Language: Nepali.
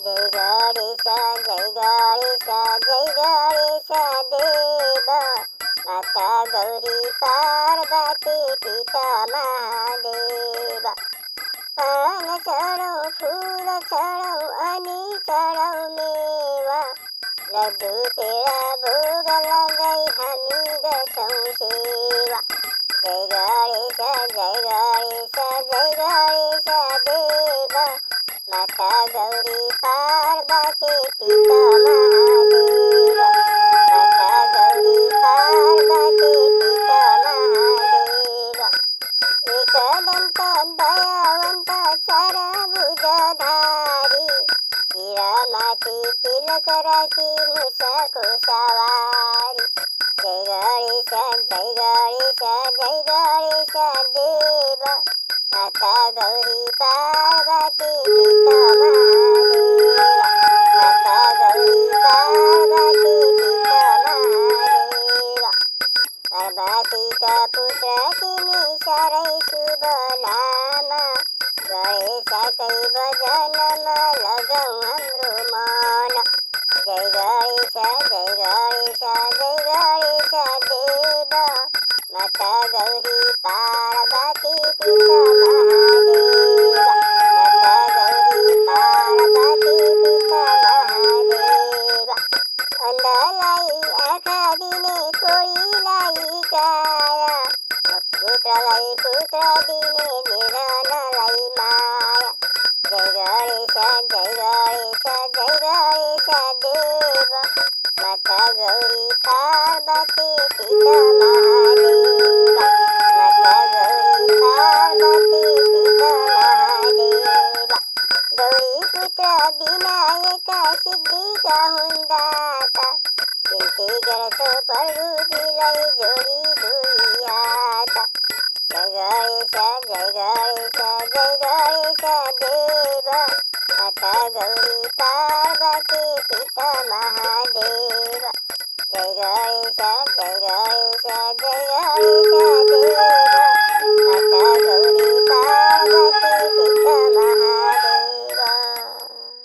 जय गणेश जय गणेश जय गणेश देव। माता गौरी पार्वती पिता महादेव। पान चढौँ फूल चढौँ अनि चढौँ मेवा। लड्डु पेडा भोग लगाई हामी गर्छौँ सेवा। जय गणेश जय गणेश जय गणेश देव। माता गौरी पार्वती पिता महादेव। माता गौरी पार्वती पिता महादेव। एकदन्त दयावन्त चरभुजधारी। शिरमाथि तिलक राखी मुसाको सवारी। जय गणेश जय गणेश जय गणेश देव। माता गौरी पार्वती पिता महादेव। माता गौरी पार्वती पिता महादेव। पार्वतीका पुत्र तिमी साह्रै शुभ नाम। गणेशकै भजनमा लगाऊ हाम्रो मन। जय गणेश जय गणेश जय गणेश देव। माता गौरी पार्वती पिता महादेव। माता गौरी पार्वती पिता महादेव। अन्धलाई आँखा दिने कोढीलाई काया। पुत्रलाई पुत्र दिने निर्धनलाई माया। जय गणेश जय गणेश जय गणेश देव। माता गौरी पार्वती पिता महादेव। माता गौरी पार्वती पिता महादेव। गौरी पुत्र विनायका सिद्धिका हुन् दाता। बिन्ती गर्छौ प्रभुजीलाई जोडी दुई हात। जय गणेश जय गणेश जय गणेश देव। माता गौरी पार्वती पिता महादेव।